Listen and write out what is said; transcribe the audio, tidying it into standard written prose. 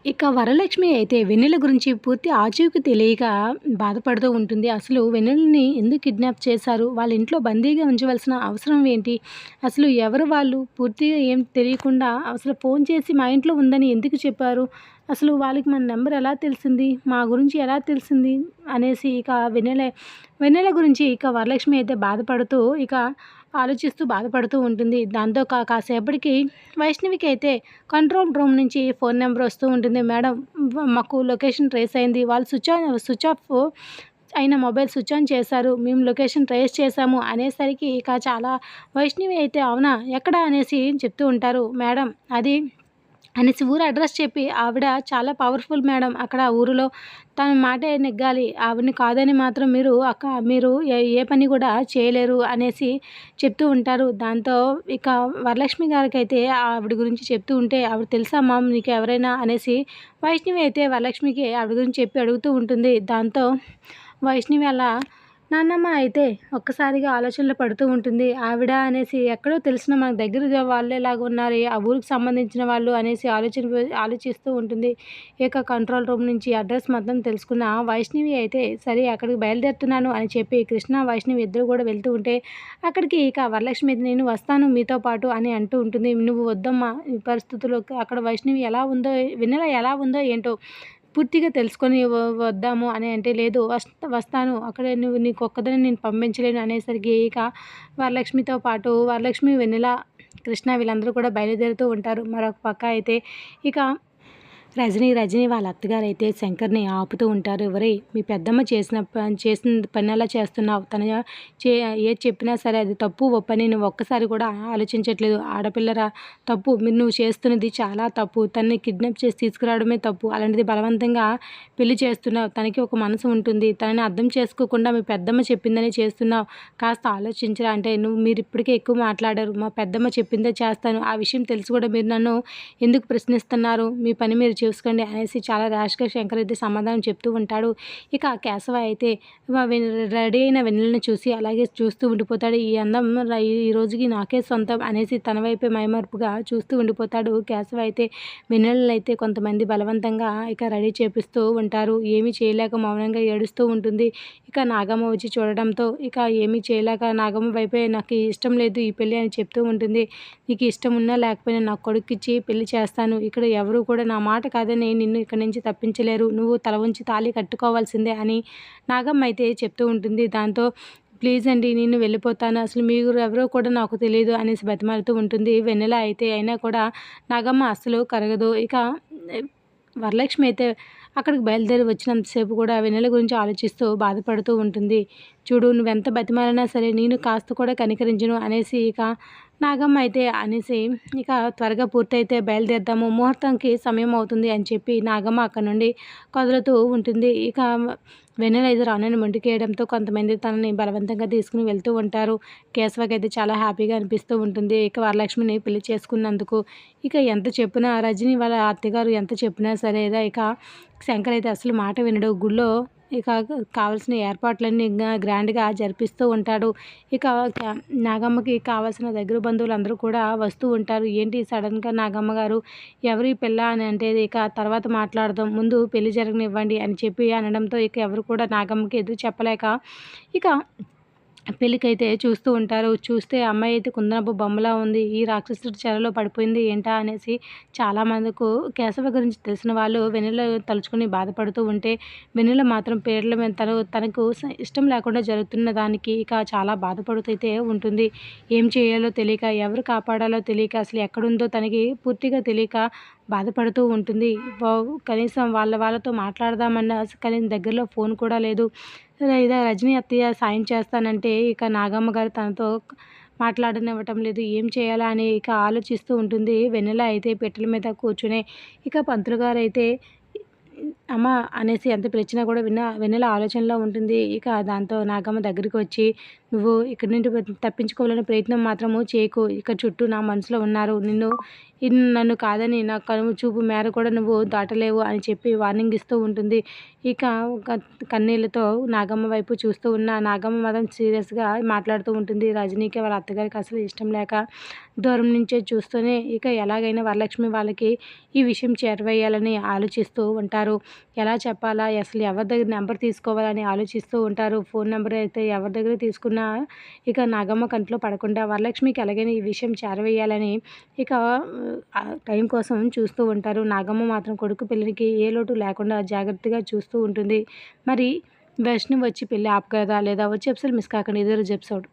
ఇక వరలక్ష్మి అయితే వెన్నెల గురించి పూర్తి ఆచూకీ తెలియక బాధపడుతూ ఉంటుంది. అసలు వెన్నెలని ఎందుకు కిడ్నాప్ చేశారు? వాళ్ళ ఇంట్లో బందీగా ఉంచవలసిన అవసరం ఏంటి? అసలు ఎవరు వాళ్ళు? పూర్తిగా ఏం తెలియకుండా అసలు ఫోన్ చేసి మా ఇంట్లో ఉందని ఎందుకు చెప్పారు? అసలు వాళ్ళకి మన నంబర్ ఎలా తెలిసింది? మా గురించి ఎలా తెలిసింది? అనేసి ఇక వెన్నెల గురించి ఇక వరలక్ష్మి అయితే బాధపడుతూ ఆలోచిస్తూ బాధపడుతూ ఉంటుంది. దాంతో కాసేపటికి వైష్ణవికి అయితే కంట్రోల్ రూమ్ నుంచి ఫోన్ నెంబర్ వస్తూ ఉంటుంది. మేడం, మాకు లొకేషన్ ట్రేస్ అయింది. వాళ్ళు స్విచ్ ఆఫ్ అయిన మొబైల్ స్విచ్ ఆన్ చేశారు. మేము లొకేషన్ ట్రేస్ చేశాము అనేసరికి ఇక చాలా వైష్ణవి అయితే అవునా! ఎక్కడ అనేసి చెప్తూ ఉంటారు. మేడం అది అనేసి ఊరు అడ్రస్ చెప్పి ఆవిడ చాలా పవర్‌ఫుల్ మేడం అక్కడ ఊరిలో. తన మాటే నెగ్గాలి. ఆవిడని కాదని మాత్రం మీరు ఏ పని కూడా చేయలేరు అనేసి చెప్తూ ఉంటారు. దాంతో ఇక వరలక్ష్మి గారికైతే ఆవిడ గురించి చెప్తూ ఉంటే, "ఆవిడ తెలుసా మామ్ నీకు ఎవరైనా?" అనేసి వైష్ణవి అయితే వరలక్ష్మికి ఆవిడ గురించి చెప్పి అడుగుతూ ఉంటుంది. దాంతో వైష్ణవి అలా నాన్నమ్మ అయితే ఒక్కసారిగా ఆలోచనలో పడుతూ ఉంటుంది. ఆవిడ అనేసి ఎక్కడో తెలిసిన మనకు దగ్గర వాళ్ళేలాగా ఉన్నారే, ఆ ఊరికి సంబంధించిన వాళ్ళు అనేసి ఆలోచిస్తూ ఉంటుంది. ఇక కంట్రోల్ రూమ్ నుంచి అడ్రస్ మొత్తం తెలుసుకున్న వైష్ణవి అయితే, సరే అక్కడికి బయలుదేరుతున్నాను అని చెప్పి కృష్ణ, వైష్ణవి ఇద్దరు కూడా వెళ్తూ ఉంటే, అక్కడికి ఇక వరలక్ష్మి అయితే నేను వస్తాను మీతో పాటు అని అంటూ ఉంటుంది. "నువ్వు వద్దమ్మా ఈ పరిస్థితుల్లో అక్కడ వైష్ణవి ఎలా ఉందో, వెన్నెల ఎలా ఉందో ఏంటో పూర్తిగా తెలుసుకొని వద్దాము" అని అంటే, లేదు వస్తాను అక్కడ నీకొక్కదాన్ని నేను పంపించలేను అనేసరికి ఇక వరలక్ష్మితో పాటు వరలక్ష్మి, వెన్నెల, కృష్ణ వీళ్ళందరూ కూడా బయలుదేరుతూ ఉంటారు. మరొక పక్క అయితే ఇక రజని వాళ్ళ అత్తగారైతే శంకర్‌ని ఆపుతూ ఉంటారు. "ఒరేయ్! మీ పెద్దమ్మ చేసిన పనెలా చేస్తున్నావు? తను ఏది చెప్పినా సరే అది తప్పు, ఒప్పని నువ్వు ఒక్కసారి కూడా ఆలోచించట్లేదు. ఆడపిల్లరా తప్పు. నువ్వు చేస్తున్నది చాలా తప్పు. తనని కిడ్నాప్ చేసి తీసుకురావడమే తప్పు. అలాంటిది బలవంతంగా పెళ్లి చేస్తున్నావు. తనకి ఒక మనసు ఉంటుంది. తనని అర్థం చేసుకోకుండా మీ పెద్దమ్మ చెప్పిందని చేస్తున్నావు. కాస్త ఆలోచించరా" అంటే, మీరిప్పటికే ఎక్కువ మాట్లాడారు. మా పెద్దమ్మ చెప్పిందే చేస్తాను. ఆ విషయం తెలిసి కూడా మీరు నన్ను ఎందుకు ప్రశ్నిస్తున్నారు? మీ పని మీరు చూసుకోండి అనేసి చాలా ర్యాష్‌గా శంకర్ అయితే సమాధానం చెప్తూ ఉంటాడు. ఇక కేశవ అయితే రెడీ అయిన వెన్నెలని చూసి అలాగే చూస్తూ ఉండిపోతాడు. ఈ అందం ఈ రోజుకి నాకే సొంతం అనేసి తన వైపే మైమరుపుగా చూస్తూ ఉండిపోతాడు. కేశవ అయితే వెన్నెలనైతే కొంతమంది బలవంతంగా ఇక రెడీ చేపిస్తూ ఉంటారు. ఏమీ చేయలేక మౌనంగా ఏడుస్తూ ఉంటుంది. ఇక నాగమ్మ వచ్చి చూడడంతో ఇక ఏమీ చేయలేక నాగమ్మ వైపే నాకు ఇష్టం లేదు ఈ పెళ్లి అని చెప్తూ ఉంటుంది. నీకు ఇష్టం ఉన్నా లేకపోయినా నా కొడుక్కిచ్చి పెళ్లి చేస్తాను. ఇక్కడ ఎవరు కూడా నా మాట కాదని నిన్ను ఇక్కడి నుంచి తప్పించలేరు. నువ్వు తల వంచి తాళి కట్టుకోవాల్సిందే అని నాగమ్మ అయితే చెప్తూ ఉంటుంది. దాంతో ప్లీజ్ అండి నేను వెళ్ళిపోతాను. అసలు మీరు ఎవరో కూడా నాకు తెలీదు అనేసి బతిమాలుతూ ఉంటుంది. వెన్నెల అయితే అయినా కూడా నాగమ్మ అస్సలు కరగదు. ఇక వరలక్ష్మి అయితే అక్కడికి బయలుదేరి వచ్చినంతసేపు కూడా వెన్నెల గురించి ఆలోచిస్తూ బాధపడుతూ ఉంటుంది. చూడు నువ్వెంత బతిమాలినా సరే నేను కాస్త కూడా కనికరించను అనేసి ఇక నాగమ్మ అయితే అనేసి ఇక త్వరగా పూర్తయితే బయలుదేరుదాము ముహూర్తంకి సమయం అవుతుంది అని చెప్పి నాగమ్మ అక్కడ నుండి కదులుతూ ఉంటుంది. ఇక వెన్నెల అయితే రానని మొండికేయడంతో కొంతమంది తనని బలవంతంగా తీసుకుని వెళ్తూ ఉంటారు. కేశవకి అయితే చాలా హ్యాపీగా అనిపిస్తూ ఉంటుంది. ఇక వరలక్ష్మిని పెళ్లి చేసుకున్నందుకు. ఇక ఎంత చెప్పినా రజని వాళ్ళ అత్తగారు ఎంత చెప్పినా సరే ఇక శంకర్ అయితే అసలు మాట వినడు. గుళ్ళో ఇక కావాల్సిన ఏర్పాట్లన్నీ గ్రాండ్‌గా జరిపిస్తూ ఉంటాడు. ఇక నాగమ్మకి కావాల్సిన దగ్గర బంధువులందరూ కూడా వస్తూ ఉంటారు. ఏంటి సడన్‌గా నాగమ్మ గారు ఎవరు ఈ పిల్ల అని అంటే, ఇక తర్వాత మాట్లాడదాం. ముందు పెళ్లి జరగనివ్వండి అని చెప్పి అనడంతో ఇక ఎవరు కూడా నాగమ్మకి ఎదురు చెప్పలేక ఇక పెళ్ళికైతే చూస్తూ ఉంటారు. చూస్తే అమ్మాయి అయితే కుందనపు బొమ్మలా ఉంది. ఈ రాక్షసుడి చెరలో పడిపోయింది ఏంటా అనేసి చాలామందికు కేశవ గురించి తెలిసిన వాళ్ళు వెన్నెల తలుచుకొని బాధపడుతూ ఉంటే, వెన్నెల మాత్రం పేర్ల మీద తనకు ఇష్టం లేకుండా జరుగుతున్న దానికి ఇక చాలా బాధపడుతూ ఉంటుంది. ఏం చేయాలో తెలియక, ఎవరు కాపాడాలో తెలియక, అసలు ఎక్కడుందో తనకి పూర్తిగా తెలియక బాధపడుతూ ఉంటుంది. కనీసం వాళ్ళతో మాట్లాడదామన్నా కనీసం దగ్గరలో ఫోన్ కూడా లేదు. రజనీ అత్తయ్య సాయం చేస్తానంటే ఇక నాగమ్మ గారు తనతో మాట్లాడనివ్వటం లేదు. ఏం చేయాలా అని ఇక ఆలోచిస్తూ ఉంటుంది. వెన్నెల అయితే పెట్టెల మీద కూర్చుని ఇక పంతులు గారైతే అమ్మ అనేసి ఎంత పిలిచినా కూడా వెన్నెల ఆలోచనలో ఉంటుంది. ఇక దాంతో నాగమ్మ దగ్గరికి వచ్చి, "నువ్వు ఇక్కడి నుండి తప్పించుకోవాలనే ప్రయత్నం మాత్రము చేయకు. ఇక్కడ చుట్టూ నా మనసులో ఉన్నారు. నన్ను కాదని నా కనుము చూపు మేర కూడా నువ్వు దాటలేవు" అని చెప్పి వార్నింగ్ ఇస్తూ ఉంటుంది. ఇక కన్నీళ్లతో నాగమ్మ వైపు చూస్తూ ఉన్న నాగమ్మ మాత్రం సీరియస్‌గా మాట్లాడుతూ ఉంటుంది. రజనీకి వాళ్ళ అత్తగారికి అసలు ఇష్టం లేక దూరం నుంచే చూస్తూనే ఇక ఎలాగైనా వరలక్ష్మి వాళ్ళకి ఈ విషయం చేరవేయాలని ఆలోచిస్తూ ఉంటారు. ఎలా చెప్పాలా? అసలు ఎవరి దగ్గర నెంబర్ తీసుకోవాలని ఆలోచిస్తూ ఉంటారు. ఫోన్ నెంబర్ అయితే ఎవరి దగ్గర తీసుకున్నా ఇక నాగమ్మ కంట్లో పడకుండా వరలక్ష్మికి ఎలాగైనా ఈ విషయం చేరవేయాలని ఇక టైం కోసం చూస్తూ ఉంటారు. నాగమ్మ మాత్రం కొడుకు పెళ్ళికి ఏ లోటు లేకుండా జాగ్రత్తగా చూస్తూ ఉంటుంది. మరి వైష్ణవి వచ్చి పెళ్ళి ఆపగలదా? లేదా? వచ్చే ఎపిసోడ్ మిస్ కాకండి. ఇదే రోజు ఎపిసోడ్.